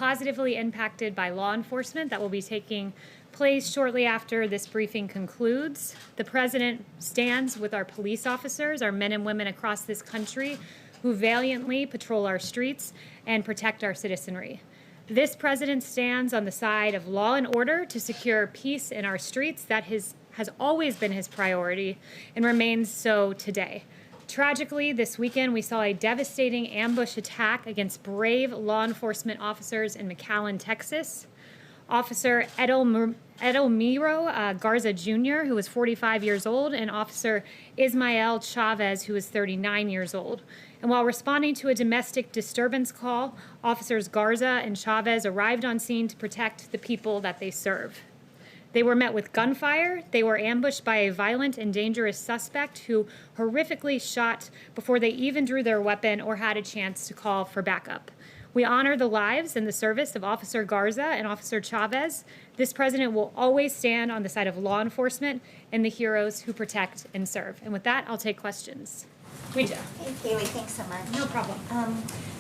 positively impacted by law enforcement that will be taking place shortly after this briefing concludes. The President stands with our police officers, our men and women across this country who valiantly patrol our streets and protect our citizenry. This President stands on the side of law and order to secure peace in our streets. That has always been his priority and remains so today. Tragically, this weekend we saw a devastating ambush attack against brave law enforcement officers in McAllen, Texas. Officer Edelmiro Garza Jr., who was 45 years old, and Officer Ismael Chavez, who was 39 years old. And while responding to a domestic disturbance call, Officers Garza and Chavez arrived on scene to protect the people that they serve. They were met with gunfire. They were ambushed by a violent and dangerous suspect who horrifically shot before they even drew their weapon or had a chance to call for backup. We honor the lives and the service of Officer Garza and Officer Chavez. This President will always stand on the side of law enforcement and the heroes who protect and serve. And with that, I'll take questions. Rita. Hey, Kayleigh, thanks so much. No problem.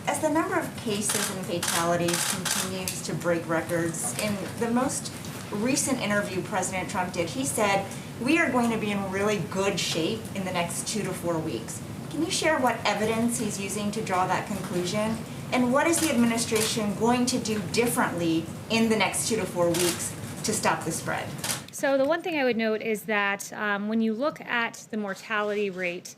As the number of cases and fatalities continues to break records, in the most recent interview President Trump did, he said, we are going to be in really good shape in the next 2 to 4 weeks. Can you share what evidence he's using to draw that conclusion? And what is the administration going to do differently in the next 2 to 4 weeks to stop the spread? So the one thing I would note is that when you look at the mortality rate,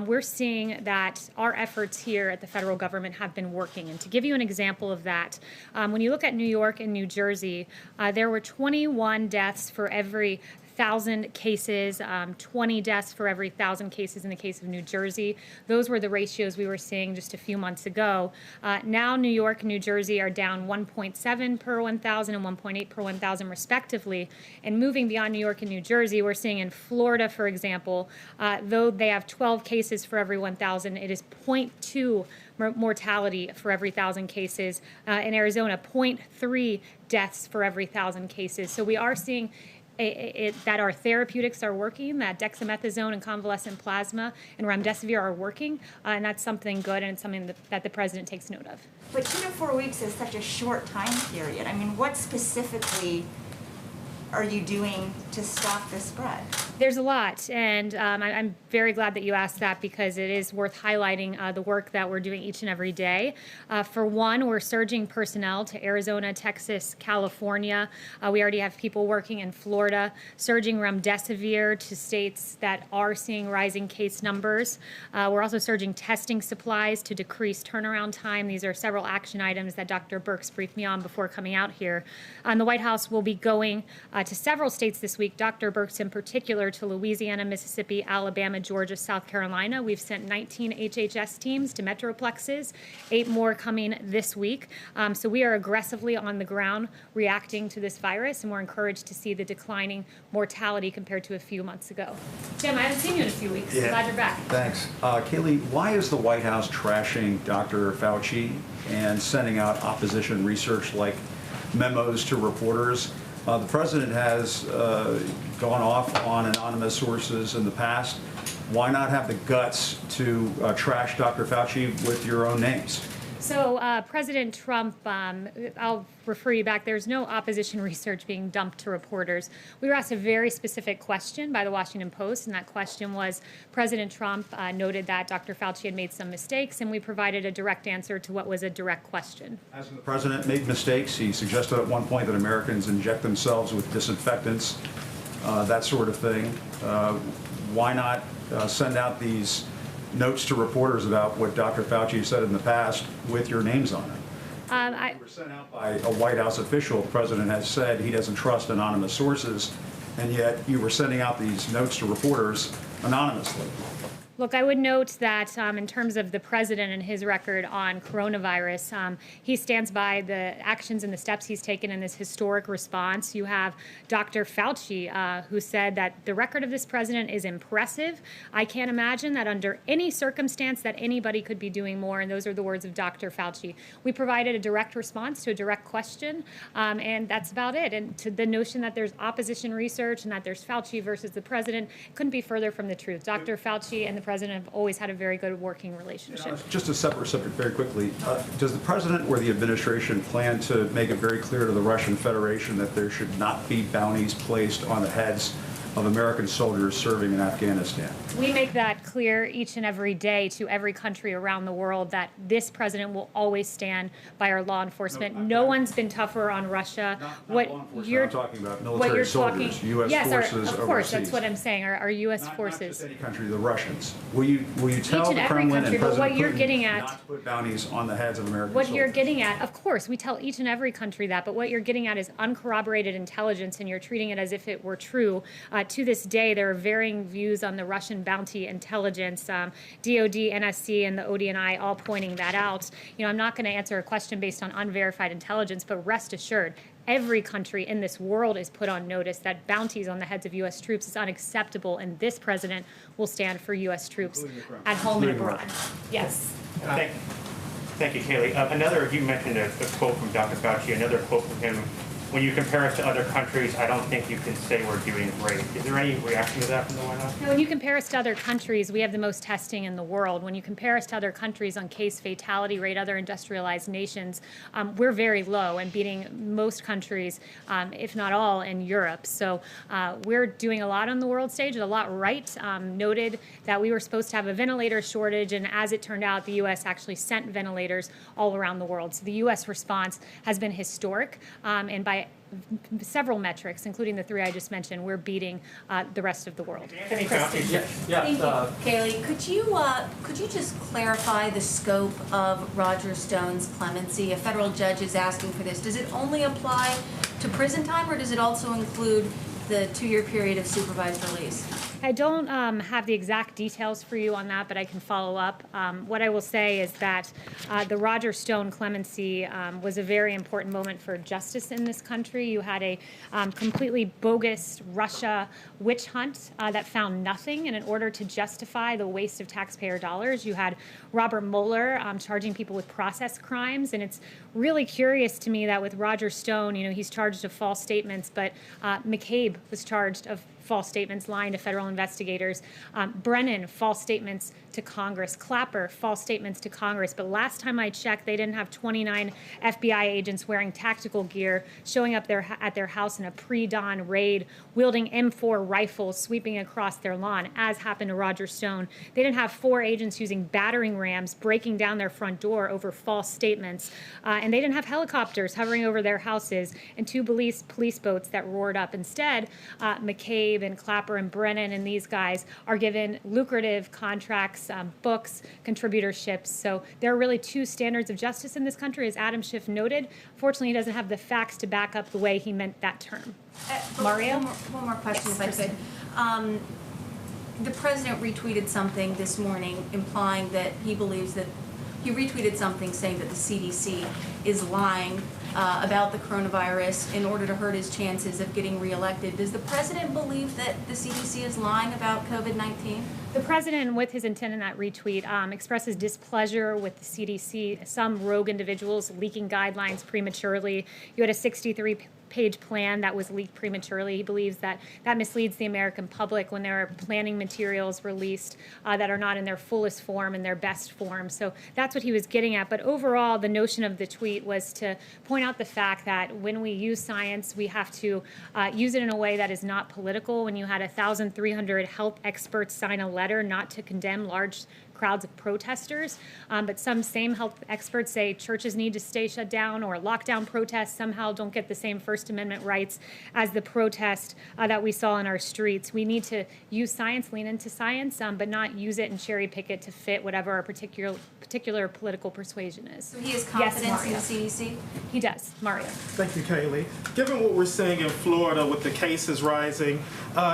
we're seeing that our efforts here at the federal government have been working. And to give you an example of that, when you look at New York and New Jersey, there were 21 deaths for every 1,000 cases, 20 deaths for every 1,000 cases in the case of New Jersey. Those were the ratios we were seeing just a few months ago. Now New York and New Jersey are down 1.7 per 1,000 and 1.8 per 1,000 respectively. And moving beyond New York and New Jersey, we're seeing in Florida, for example, though they have 12 cases for every 1,000, it is 0.2 mortality for every 1,000 cases. In Arizona, 0.3 deaths for every 1,000 cases. So we are seeing that our therapeutics are working, that dexamethasone and convalescent plasma and remdesivir are working, and that's something good, and it's something that the President takes note of. But 2 to 4 weeks is such a short time period. I mean, what specifically are you doing to stop the spread? There's a lot, and I'm very glad that you asked that because it is worth highlighting the work that we're doing each and every day. For one, we're surging personnel to Arizona, Texas, California. We already have people working in Florida, surging remdesivir to states that are seeing rising case numbers. We're also surging testing supplies to decrease turnaround time. These are several action items that Dr. Birx briefed me on before coming out here. The White House will be going to several states this week, Dr. Birx in particular, to Louisiana, Mississippi, Alabama, Georgia, South Carolina. We've sent 19 HHS teams to metroplexes, 8 more coming this week. So we are aggressively on the ground reacting to this virus, and we're encouraged to see the declining mortality compared to a few months ago. Jim, I haven't seen you in a few weeks. Yeah. Glad you're back. Thanks. Kayleigh, why is the White House trashing Dr. Fauci and sending out opposition research like memos to reporters? The President has gone off on anonymous sources in the past. Why not have the guts to trash Dr. Fauci with your own names? So President Trump, I'll refer you back, there's no opposition research being dumped to reporters. We were asked a very specific question by the Washington Post, and that question was, President Trump noted that Dr. Fauci had made some mistakes, and we provided a direct answer to what was a direct question. Hasn't the President made mistakes? He suggested at one point that Americans inject themselves with disinfectants, that sort of thing. Why not send out these notes to reporters about what Dr. Fauci said in the past with your names on it? They were sent out by a White House official. The President has said he doesn't trust anonymous sources, and yet you were sending out these notes to reporters anonymously. Look, I would note that in terms of the President and his record on coronavirus, he stands by the actions and the steps he's taken in this historic response. You have Dr. Fauci, who said that the record of this President is impressive. I can't imagine that under any circumstance that anybody could be doing more, and those are the words of Dr. Fauci. We provided a direct response to a direct question, and that's about it. And to the notion that there's opposition research and that there's Fauci versus the President couldn't be further from the truth. Dr. Fauci and the president have always had a very good working relationship. Just a separate subject very quickly. Does the president or the administration plan to make it very clear to the Russian Federation that there should not be bounties placed on the heads of American soldiers serving in Afghanistan? We make that clear each and every day to every country around the world that this president will always stand by our law enforcement. No one's been tougher on Russia. Not law enforcement. I'm talking about military soldiers, U.S. forces of course, overseas. that's what I'm saying. Our U.S. Not forces. just any country, the Russians. Will you tell and the every Kremlin country, and but what President you're Putin getting at- not to put bounties on the heads of American What soldiers? you're getting at, of course, we tell each and every country that, but what you're getting at is uncorroborated intelligence, and you're treating it as if it were true. To this day, there are varying views on the Russian bounty intelligence. DOD, NSC, and the ODNI all pointing that out. You know, I'm not going to answer a question based on unverified intelligence, but rest assured, every country in this world is put on notice that bounties on the heads of U.S. troops is unacceptable, and this president will stand for U.S. troops at home and abroad. Yes. Thank you, Kayleigh. You mentioned a quote from Dr. Fauci, another quote from him. When you compare us to other countries, I don't think you can say we're doing great. Is there any reaction to that from the White House? When you compare us to other countries, we have the most testing in the world. When you compare us to other countries on case fatality rate, other industrialized nations, we're very low and beating most countries, if not all, in Europe. So we're doing a lot on the world stage, a lot right. Noted that we were supposed to have a ventilator shortage, and as it turned out, the U.S. actually sent ventilators all around the world. So the U.S. response has been historic, and by several metrics, including the three I just mentioned, we're beating the rest of the world. Thank you, Kayleigh. Could you just clarify the scope of Roger Stone's clemency? A federal judge is asking for this. Does it only apply to prison time, or does it also include the 2-year period of supervised release? I don't have the exact details for you on that, but I can follow up. What I will say is that the Roger Stone clemency was a very important moment for justice in this country. You had a completely bogus Russia witch hunt that found nothing, and in order to justify the waste of taxpayer dollars, you had Robert Mueller charging people with process crimes, and it's really curious to me that with Roger Stone, you know, he's charged of false statements, but McCabe was charged of false statements, lying to federal investigators. Brennan, false statements to Congress. Clapper, false statements to Congress. But last time I checked, they didn't have 29 FBI agents wearing tactical gear, showing up at their house in a pre-dawn raid, wielding M4 rifles, sweeping across their lawn, as happened to Roger Stone. They didn't have 4 agents using battering rams, breaking down their front door over false statements. And they didn't have helicopters hovering over their houses and 2 police boats that roared up. Instead, McCabe and Clapper and Brennan and these guys are given lucrative contracts, books, contributorships. So there are really 2 standards of justice in this country, as Adam Schiff noted. Fortunately, he doesn't have the facts to back up the way he meant that term. Mario? One more question, Yes, if I could. The president retweeted something this morning implying that he believes that he retweeted something saying that the CDC is lying about the coronavirus in order to hurt his chances of getting reelected. Does the president believe that the CDC is lying about COVID-19? The president, with his intent in that retweet, expresses displeasure with the CDC, some rogue individuals leaking guidelines prematurely. You had a 63-page plan that was leaked prematurely. He believes that that misleads the American public when there are planning materials released that are not in their fullest form and their best form. So that's what he was getting at. But overall, the notion of the tweet was to point out the fact that when we use science, we have to use it in a way that is not political. When you had 1,300 health experts sign a letter not to condemn large crowds of protesters, but some same health experts say churches need to stay shut down, or lockdown protests somehow don't get the same First Amendment rights as the protest that we saw in our streets. We need to use science, lean into science, but not use it and cherry pick it to fit whatever our particular political persuasion is. So he has confidence in the CDC? He does. Mario. Thank you, Kayleigh. Given what we're seeing in Florida with the cases rising,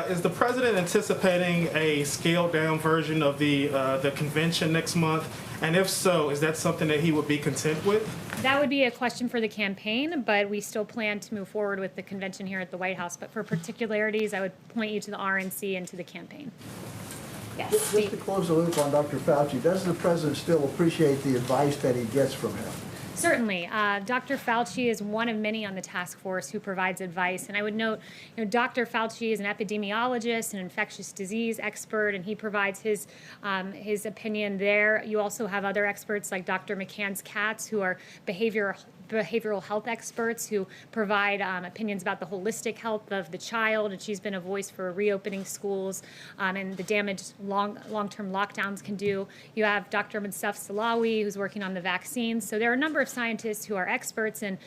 is the president anticipating a scaled-down version of the convention next month? And if so, is that something that he would be content with? That would be a question for the campaign, but we still plan to move forward with the convention here at the White House. But for particularities, I would point you to the RNC and to the campaign. Yes. Just to close the loop on Dr. Fauci, does the president still appreciate the advice that he gets from him? Certainly. Dr. Fauci is one of many on the task force who provides advice. And I would note, Dr. Fauci is an epidemiologist, an infectious disease expert, and he provides his opinion there. You also have other experts like Dr. McCann's who are behavioral health experts who provide opinions about the holistic health of the child, and she's been a voice for reopening schools and the damage long-term lockdowns can do. You have Dr. Mustafa Salawi, who's working on the vaccines. So there are a number of scientists who are experts in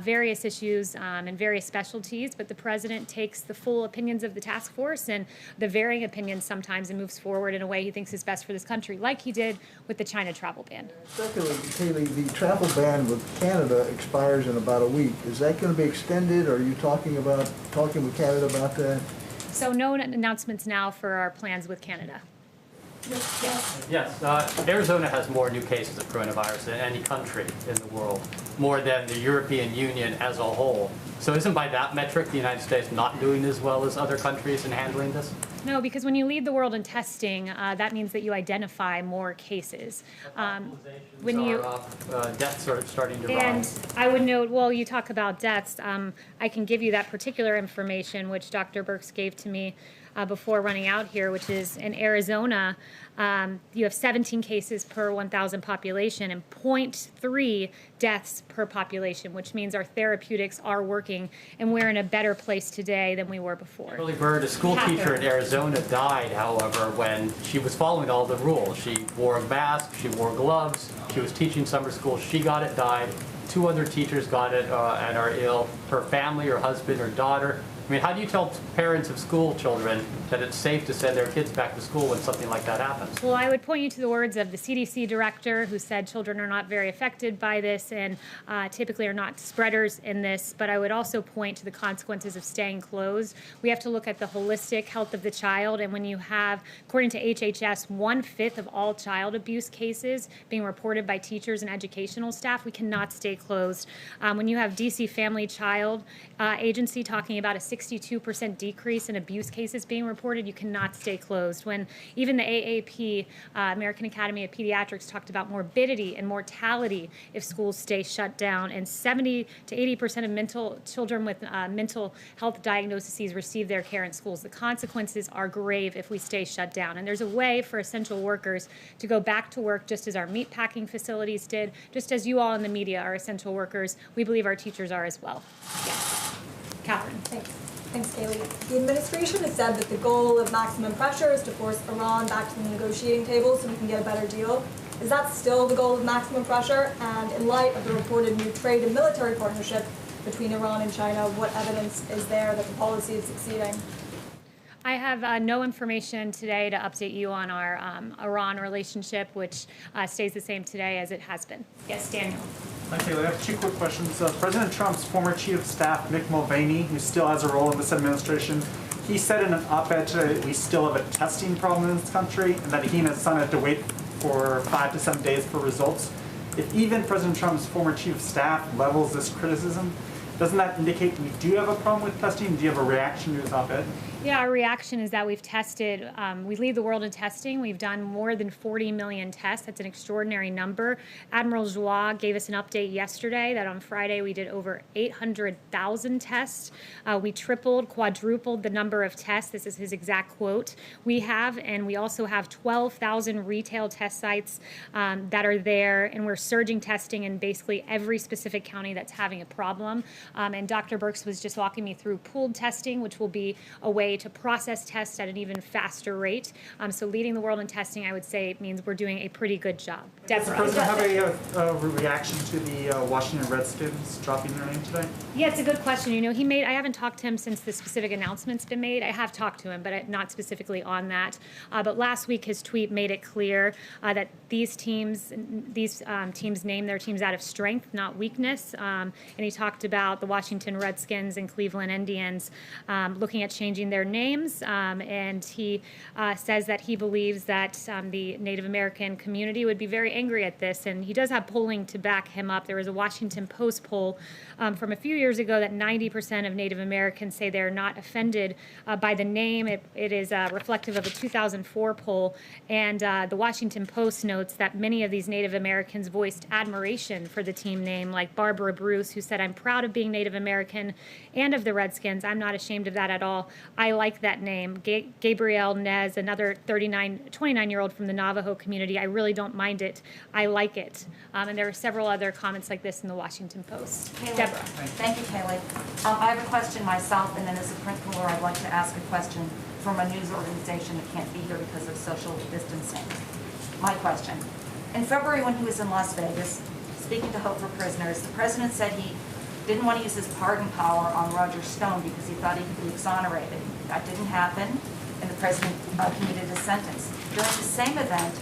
various issues and various specialties, but the president takes the full opinions of the task force and the varying opinions sometimes and moves forward in a way he thinks is best for this country, like he did with the China travel ban. Secondly, Kayleigh, the travel ban with Canada expires in about a week. Is that going to be extended? Or are you talking with Canada about that? So no announcements now for our plans with Canada. Yes, Arizona has more new cases of coronavirus than any country in the world, more than the European Union as a whole. So isn't by that metric the United States not doing as well as other countries in handling this? No, because when you lead the world in testing, that means that you identify more cases. Deaths are starting to And rise. I would note, well, you talk about deaths. I can give you that particular information, which Dr. Birx gave to me before running out here, which is in Arizona, you have 17 cases per 1,000 population and 0.3 deaths per population, which means our therapeutics are working, and we're in a better place today than we were before. Shirley Bird, a school teacher in Arizona, died, however, when she was following all the rules. She wore a mask, she wore gloves, she was teaching summer school, she got it, died. 2 other teachers got it and are ill. Her family, her husband, her daughter. I mean, how do you tell parents of school children that it's safe to send their kids back to school when something like that happens? Well, I would point you to the words of the CDC director who said children are not very affected by this and typically are not spreaders in this, but I would also point to the consequences of staying closed. We have to look at the holistic health of the child, and when you have, according to HHS, 1/5 of all child abuse cases being reported by teachers and educational staff, we cannot stay closed. When you have DC Family Child Agency talking about a 62% decrease in abuse cases being reported, you cannot stay closed. When even the AAP, American Academy of Pediatrics, talked about morbidity and mortality if schools stay shut down, and 70 to 80% of children with mental health diagnoses receive their care in schools. The consequences are grave if we stay shut down. And there's a way for essential workers to go back to work just as our meatpacking facilities did, just as you all in the media are essential workers. We believe our teachers are as well. Yes. Catherine. Thanks, Kayleigh. The administration has said that the goal of maximum pressure is to force Iran back to the negotiating table so we can get a better deal. Is that still the goal of maximum pressure? And in light of the reported new trade and military partnership between Iran and China, what evidence is there that the policy is succeeding? I have no information today to update you on our Iran relationship, which stays the same today as it has been. Yes, Daniel. Hi, Kayleigh. I have 2 quick questions. President Trump's former chief of staff, Mick Mulvaney, who still has a role in this administration, he said in an op-ed today that we still have a testing problem in this country and that he and his son have to wait for 5 to 7 days for results. If even President Trump's former chief of staff levels this criticism, doesn't that indicate we do have a problem with testing? Do you have a reaction to his op-ed? Yeah, our reaction is that we've tested, we lead the world in testing. We've done more than 40 million tests. That's an extraordinary number. Admiral Joie gave us an update yesterday that on Friday we did over 800,000 tests. We tripled, quadrupled the number of tests. This is his exact quote. We also have 12,000 retail test sites that are there, and we're surging testing in basically every specific county that's having a problem. And Dr. Birx was just walking me through pooled testing, which will be a way to process tests at an even faster rate. So leading the world in testing, I would say, means we're doing a pretty good job. Does the president have a reaction to the Washington Redskins dropping their name today? Yeah, it's a good question. I haven't talked to him since the specific announcement's been made. I have talked to him, but not specifically on that. But last week, his tweet made it clear that these teams name their teams out of strength, not weakness. And he talked about about the Washington Redskins and Cleveland Indians looking at changing their names, and he says that he believes that the Native American community would be very angry at this, and he does have polling to back him up. There was a Washington Post poll from a few years ago that 90% of Native Americans say they're not offended by the name. It is reflective of a 2004 poll, and the Washington Post notes that many of these Native Americans voiced admiration for the team name, like Barbara Bruce, who said, "I'm proud of being Native American and of the Redskins. I'm not ashamed of that at all. I like that name." Gabrielle Nez, another 29-year-old from the Navajo community, "I really don't mind it. I like it." And there are several other comments like this in the Washington Post. Deborah. Thank you, Kayleigh. I have a question myself, and then as a principal, I'd like to ask a question from a news organization that can't be here because of social distancing. My question. In February, when he was in Las Vegas, speaking to Hope for Prisoners, the president said he didn't want to use his pardon power on Roger Stone because he thought he could be exonerated. That didn't happen, and the president commuted his sentence. During the same event,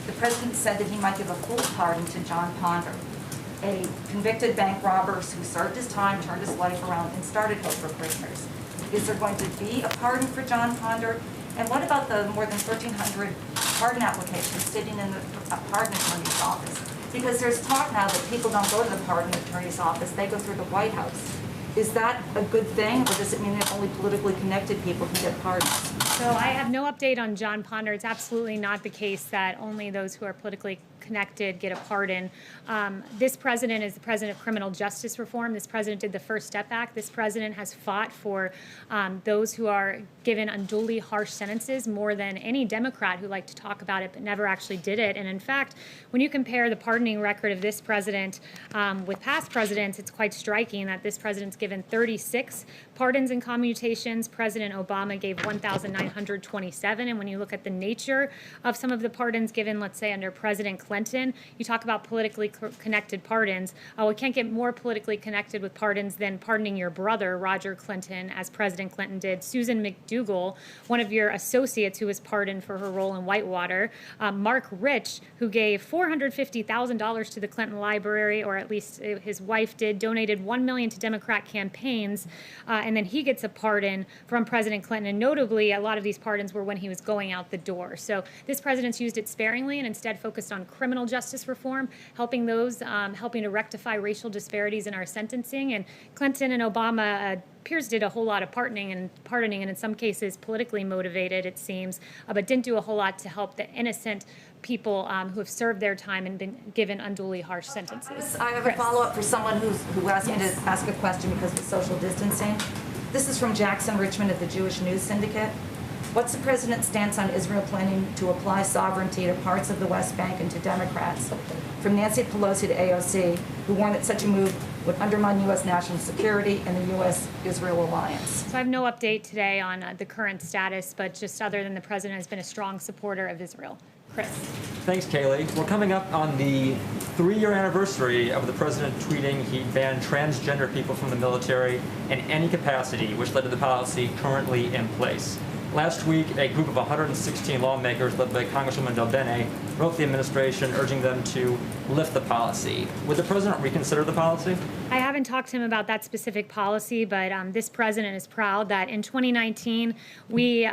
the president said that he might give a full pardon to John Ponder, a convicted bank robber who served his time, turned his life around, and started Hope for Prisoners. Is there going to be a pardon for John Ponder? And what about the more than 1,300 pardon applications sitting in the pardon attorney's office? Because there's talk now that people don't go to the pardon attorney's office, they go through the White House. Is that a good thing, or does it mean that only politically connected people can get pardons? So I have no update on John Ponder. It's absolutely not the case that only those who are politically connected get a pardon. This president is the president of criminal justice reform. This president did the First Step Act. This president has fought for those who are given unduly harsh sentences more than any Democrat who liked to talk about it but never actually did it. And in fact, when you compare the pardoning record of this president with past presidents, it's quite striking that this president's given 36 pardons and commutations. President Obama gave 1,927. And when you look at the nature of some of the pardons given, let's say under President Clinton, you talk about politically connected pardons. We can't get more politically connected with pardons than pardoning your brother, Roger Clinton, as President Clinton did. Susan McDougal, one of your associates who was pardoned for her role in Whitewater. Mark Rich, who gave $450,000 to the Clinton Library, or at least his wife did, donated $1 million to Democrat campaigns, and then he gets a pardon from President Clinton. And notably, a lot of these pardons were when he was going out the door. So this president's used it sparingly and instead focused on criminal justice reform, helping those, helping to rectify racial disparities in our sentencing. And Clinton and Obama appears did a whole lot of pardoning, and in some cases politically motivated, it seems, but didn't do a whole lot to help the innocent people who have served their time and been given unduly harsh sentences. I have a follow-up for someone who asked me to ask a question because of social distancing. This is from Jackson Richmond of the Jewish News Syndicate. What's the president's stance on Israel planning to apply sovereignty to parts of the West Bank and to Democrats? From Nancy Pelosi to AOC, who warned that such a move would undermine U.S. national security and the U.S.-Israel alliance. So I have no update today on the current status, but just other than the president has been a strong supporter of Israel. Chris. Thanks, Kayleigh. We're coming up on the 3-year anniversary of the president tweeting he banned transgender people from the military in any capacity, which led to the policy currently in place. Last week, a group of 116 lawmakers led by Congresswoman Del Bene wrote the administration urging them to lift the policy. Would the president reconsider the policy? I haven't talked to him about that specific policy, but this president is proud that in 2019, we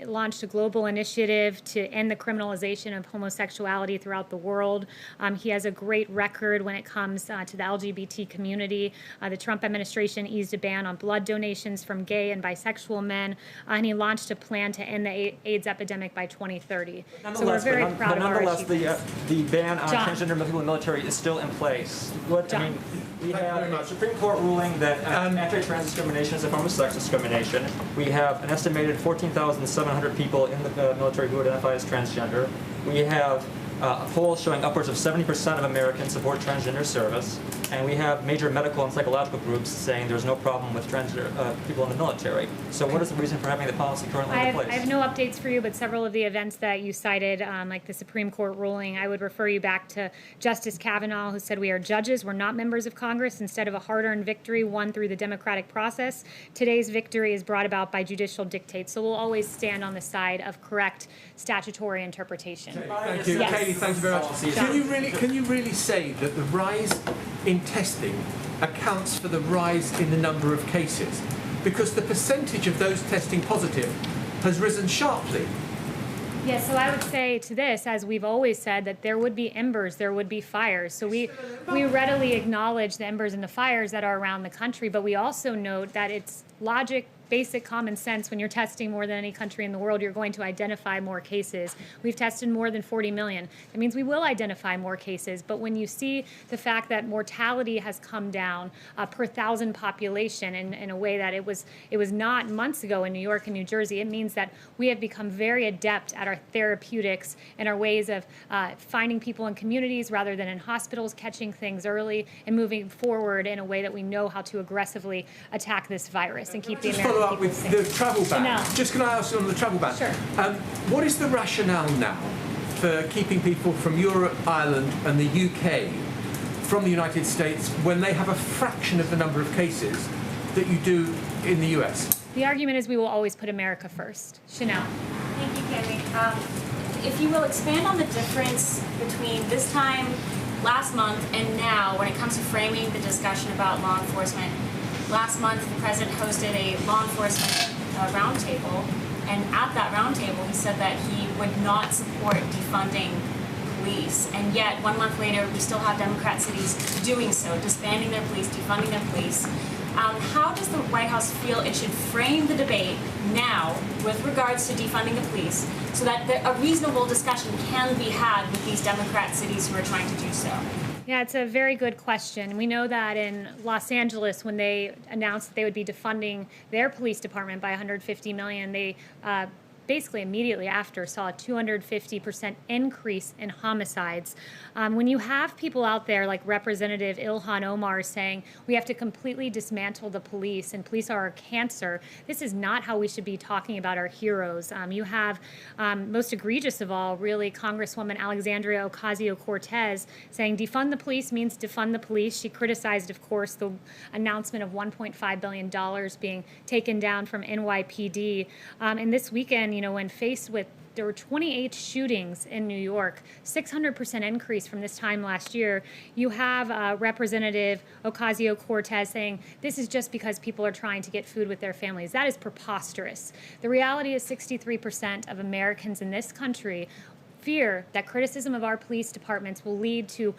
launched a global initiative to end the criminalization of homosexuality throughout the world. He has a great record when it comes to the LGBT community. The Trump administration eased a ban on blood donations from gay and bisexual men, and he launched a plan to end the AIDS epidemic by 2030. So we're very proud of our achievements. The ban on transgender people in the military is still in place. We have a Supreme Court ruling that anti-trans discrimination is a form of sex discrimination. We have an estimated 14,700 people in the military who identify as transgender. We have a poll showing upwards of 70% of Americans support transgender service, and we have major medical and psychological groups saying there's no problem with transgender people in the military. So what is the reason for having the policy currently in place? I have no updates for you, but several of the events that you cited, like the Supreme Court ruling, I would refer you back to Justice Kavanaugh, who said we are judges, we're not members of Congress, instead of a hard-earned victory won through the democratic process. Today's victory is brought about by judicial dictates, so we'll always stand on the side of correct statutory interpretation. Thank you. Yes. Kayleigh, thank you very much. Can you really say that the rise in testing accounts for the rise in the number of cases? Because the percentage of those testing positive has risen sharply. Yeah, so I would say to this, as we've always said, that there would be embers, there would be fires. So we readily acknowledge the embers and the fires that are around the country, but we also note that it's logic, basic common sense. When you're testing more than any country in the world, you're going to identify more cases. We've tested more than 40 million. That means we will identify more cases. But when you see the fact that mortality has come down per thousand population in a way that it was not months ago in New York and New Jersey, it means that we have become very adept at our therapeutics and our ways of finding people in communities rather than in hospitals, catching things early, and moving forward in a way that we know how to aggressively attack this virus and keep the American follow up with the travel ban. No. Just can I ask you on the travel ban? Sure. What is the rationale now for keeping people from Europe, Ireland and the UK from the United States when they have a fraction of the number of cases that you do in the US? The argument is we will always put America first. Chanel. Thank you, Kayleigh. If you will expand on the difference between this time last month and now when it comes to framing the discussion about law enforcement. Last month, the president hosted a law enforcement roundtable, and at that roundtable, he said that he would not support defunding police. And yet, 1 month later, we still have Democrat cities doing so, disbanding their police, defunding their police. How does the White House feel it should frame the debate now with regards to defunding the police so that a reasonable discussion can be had with these Democrat cities who are trying to do so? Yeah, it's a very good question. We know that in Los Angeles, when they announced that they would be defunding their police department by $150 million, they basically immediately after saw a 250% increase in homicides. When you have people out there like Representative Ilhan Omar saying we have to completely dismantle the police and police are a cancer, this is not how we should be talking about our heroes. You have, most egregious of all, really, Congresswoman Alexandria Ocasio-Cortez saying defund the police means defund the police. She criticized, of course, the announcement of $1.5 billion being taken down from NYPD. And this weekend, when faced with, there were 28 shootings in New York, 600% increase from this time last year. You have Representative Ocasio-Cortez saying this is just because people are trying to get food with their families. That is preposterous. The reality is 63% of Americans in this country fear that criticism of our police departments will lead to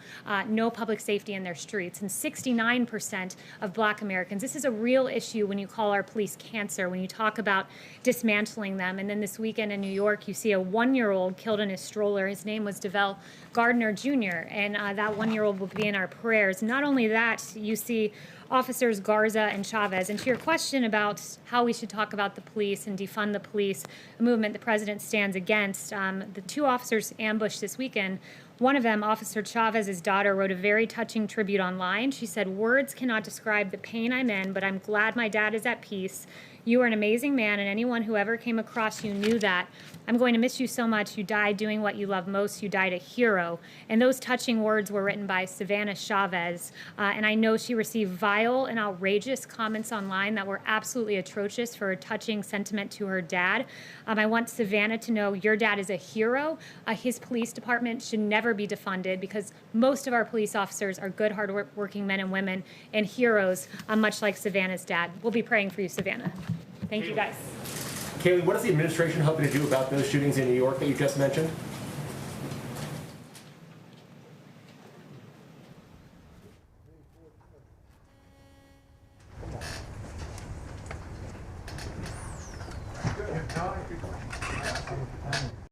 no public safety in their streets. And 69% of Black Americans, this is a real issue when you call our police cancer, when you talk about dismantling them. And then this weekend in New York, you see a 1-year-old killed in his stroller. His name was DeVell Gardner Jr., and that 1-year-old will be in our prayers. Not only that, you see Officers Garza and Chavez. And to your question about how we should talk about the police and defund the police, a movement the president stands against, the 2 officers ambushed this weekend. One of them, Officer Chavez's daughter, wrote a very touching tribute online. She said, "Words cannot describe the pain I'm in, but I'm glad my dad is at peace. You are an amazing man, and anyone who ever came across you knew that. I'm going to miss you so much. You died doing what you love most. You died a hero." And those touching words were written by Savannah Chavez. And I know she received vile and outrageous comments online that were absolutely atrocious for a touching sentiment to her dad. I want Savannah to know your dad is a hero. His police department should never be defunded because most of our police officers are good, hard-working men and women and heroes, much like Savannah's dad. We'll be praying for you, Savannah. Thank you, guys. Kayleigh, what is the administration hoping to do about those shootings in New York that you just mentioned? Good.